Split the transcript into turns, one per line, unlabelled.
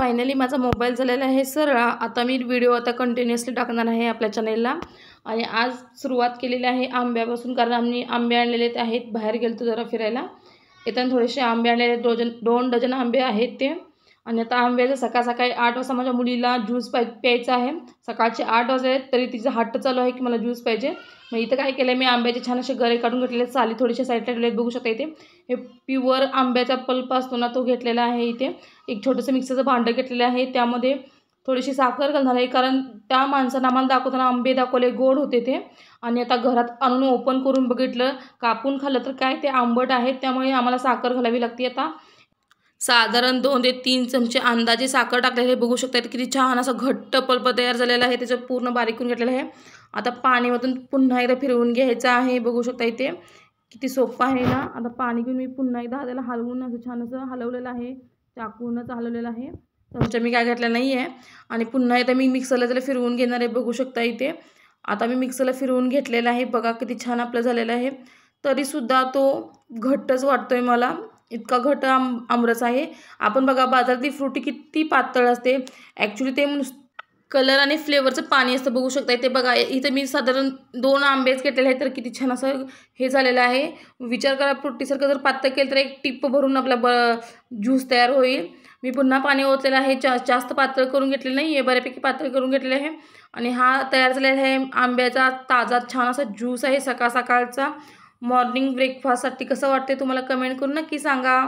Finally माझा mobile झालेला आहे सरळ. आता मी व्हिडिओ कंटिन्युअसली टाकणार आहे आपल्या चॅनेलला. आणि आज सुरुवात केलेली आहे आंब्यापासून, कारण आम्ही आंबे आणलेले आहेत. बाहेर गेलतो जरा फिरायला, येताना थोडेसे आंबे आणलेले, 2 डझन आंबे आहेत ते. आणि आता आंब्याचं सकाळी 8 वाजता माझ्या मुलीला ज्यूस प्यायचा आहे. सकाळचे 8 वाजले आहेत तरी तिचा हट्ट चालू आहे की मला ज्यूस पाहिजे. मग इथं काय केलं मी, आंब्याचे छान असे गरे काढून घेतलेले, साली थोडीशी साईडला ठेवले बघू शकता. इथे हे प्युअर आंब्याचा पल्प असतो ना, तो घेतलेला आहे. इथे एक छोटंसं मिक्सरचं भांडं घेतलेलं आहे, त्यामध्ये थोडीशी साखर घालणार आहे, कारण त्या माणसानं आम्हाला दाखवताना आंबे दाखवले गोड होते ते. आणि आता घरात आणून ओपन करून बघितलं, कापून खाल्लं तर काय ते आंबट आहे, त्यामुळे आम्हाला साखर घालावी लागते. आता साधारण 2 ते 3 चमचे अंदाजे साखर टाकलेले बघू शकता. किती छान असं घट्ट पल्प तयार झालेला आहे, त्याचं पूर्ण बारीक करून घेतलेलं आहे. आता पाणीमधून पुन्हा एकदा फिरवून घ्यायचं आहे, बघू शकता इथे किती सोपं आहे ना. आता पाणी घेऊन मी पुन्हा एकदा त्याला हलवून असं छान असं हलवलेलं आहे, चाकूनच हलवलेलं आहे, चमचा मी काय घातला नाही आहे. आणि पुन्हा एकदा मी मिक्सरला त्याला फिरवून घेणार आहे, बघू शकता इथे. आता मी मिक्सरला फिरवून घेतलेलं आहे, बघा किती छान आपलं झालेलं आहे. तरीसुद्धा तो घट्टच वाटतोय मला, इतका घट्ट आमरस आहे. आपण बघा बाजारातली फ्रुटी किती पातळ असते, ॲक्च्युली ते कलर आणि फ्लेवरचं पाणी असतं, बघू शकता इथे. बघा इथं मी साधारण 2 आंबेच घेतलेले आहेत, तर किती छान असं हे झालेलं आहे. विचार करा, फ्रुटीसारखं जर पातळ केलं तर एक टिप्प भरून आपला ज्यूस तयार होईल. मी पुन्हा पाणी ओतलेलं आहे, जास्त पातळ करून घेतलेलं नाही आहे, बऱ्यापैकी पातळ करून घेतलेलं आहे. आणि हा तयार झालेला आहे आंब्याचा ताजा छान असा ज्यूस आहे, सकाळचा मॉर्निंग ब्रेकफास्टसाठी. कसं वाटते तुम्हाला कमेंट करून नक्की सांगा.